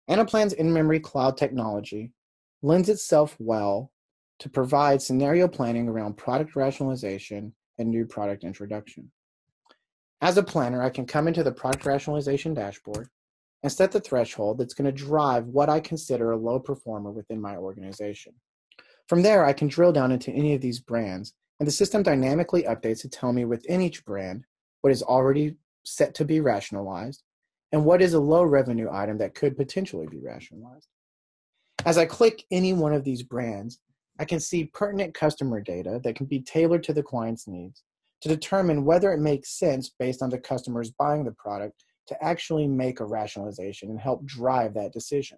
Anaplan's in-memory cloud technology lends itself well to provide scenario planning around product rationalization and new product introduction. As a planner, I can come into the product rationalization dashboard and set the threshold that's going to drive what I consider a low performer within my organization. From there, I can drill down into any of these brands, and the system dynamically updates to tell me within each brand what is already set to be rationalized and what is a low revenue item that could potentially be rationalized. As I click any one of these brands, I can see pertinent customer data that can be tailored to the client's needs to determine whether it makes sense based on the customers buying the product to actually make a rationalization and help drive that decision.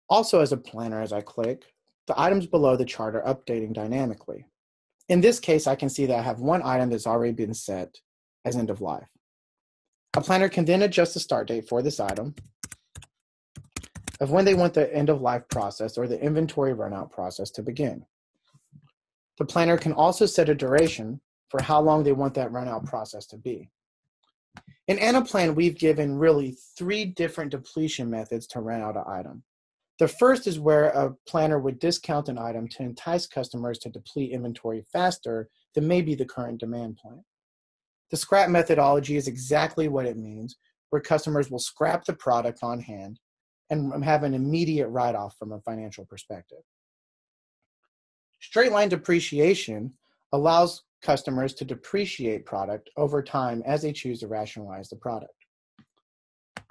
Also, as a planner, as I click, the items below the chart are updating dynamically. In this case, I can see that I have one item that's already been set as end of life. A planner can then adjust the start date for this item of when they want the end of life process or the inventory runout process to begin. The planner can also set a duration for how long they want that runout process to be. In Anaplan, we've given really 3 different depletion methods to run out an item. The first is where a planner would discount an item to entice customers to deplete inventory faster than maybe the current demand plan. The scrap methodology is exactly what it means, where customers will scrap the product on hand and have an immediate write-off from a financial perspective. Straight line depreciation allows customers to depreciate product over time as they choose to rationalize the product.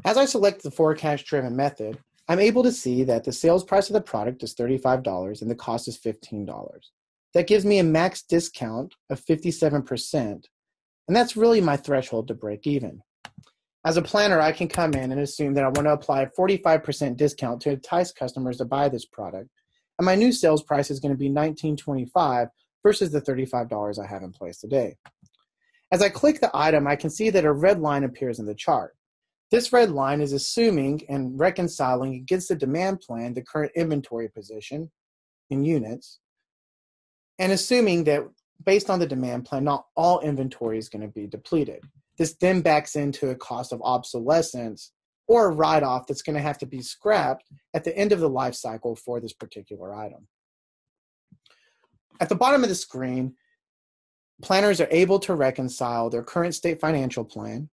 As I select the forecast-driven method, I'm able to see that the sales price of the product is $35 and the cost is $15. That gives me a max discount of 57%, and that's really my threshold to break even. As a planner, I can come in and assume that I want to apply a 45% discount to entice customers to buy this product, and my new sales price is going to be $19.25 versus the $35 I have in place today. As I click the item, I can see that a red line appears in the chart. This red line is assuming and reconciling against the demand plan the current inventory position in units, and assuming that based on the demand plan, not all inventory is going to be depleted. This then backs into a cost of obsolescence or a write-off that's going to have to be scrapped at the end of the life cycle for this particular item. At the bottom of the screen, planners are able to reconcile their current state financial plan.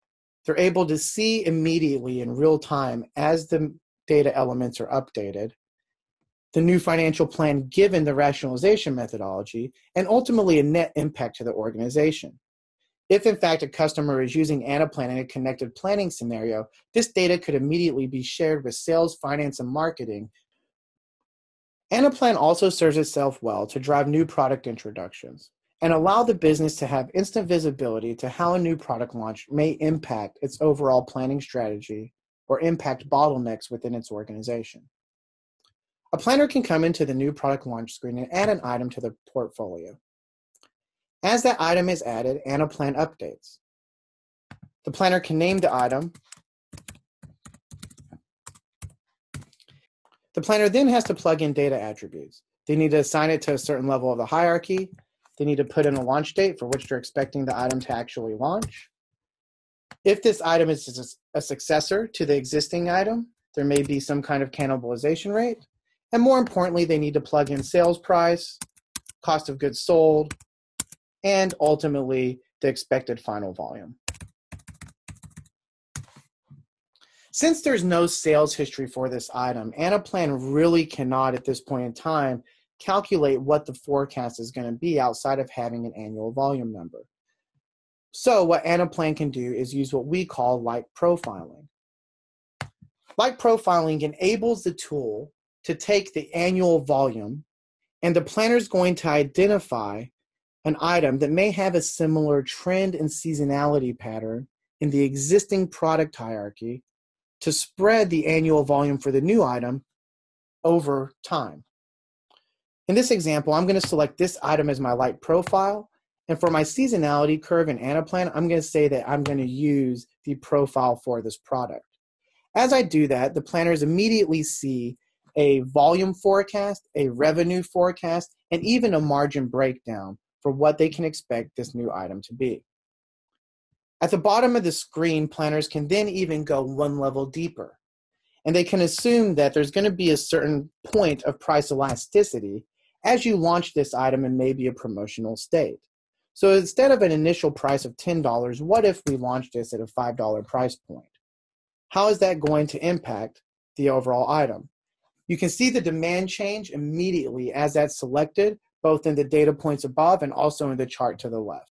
They're able to see immediately in real time as the data elements are updated, the new financial plan given the rationalization methodology, and ultimately a net impact to the organization. If in fact a customer is using Anaplan in a connected planning scenario, this data could immediately be shared with sales, finance, and marketing. Anaplan also serves itself well to drive new product introductions and allow the business to have instant visibility to how a new product launch may impact its overall planning strategy or impact bottlenecks within its organization. A planner can come into the new product launch screen and add an item to the portfolio. As that item is added, Anaplan updates. The planner can name the item. The planner then has to plug in data attributes. They need to assign it to a certain level of the hierarchy. They need to put in a launch date for which they're expecting the item to actually launch. If this item is a successor to the existing item, there may be some kind of cannibalization rate. And more importantly, they need to plug in sales price, cost of goods sold, and ultimately the expected final volume. Since there's no sales history for this item, Anaplan really cannot at this point in time calculate what the forecast is going to be outside of having an annual volume number. So what Anaplan can do is use what we call like profiling. Like profiling enables the tool to take the annual volume, and the planner is going to identify an item that may have a similar trend and seasonality pattern in the existing product hierarchy to spread the annual volume for the new item over time. In this example, I'm going to select this item as my light profile, and for my seasonality curve in Anaplan, I'm going to say that I'm going to use the profile for this product. As I do that, the planners immediately see a volume forecast, a revenue forecast, and even a margin breakdown for what they can expect this new item to be. At the bottom of the screen, planners can then even go one level deeper. and they can assume that there's going to be a certain point of price elasticity as you launch this item in maybe a promotional state. So instead of an initial price of $10, what if we launched this at a $5 price point? How is that going to impact the overall item? You can see the demand change immediately as that's selected, both in the data points above and also in the chart to the left.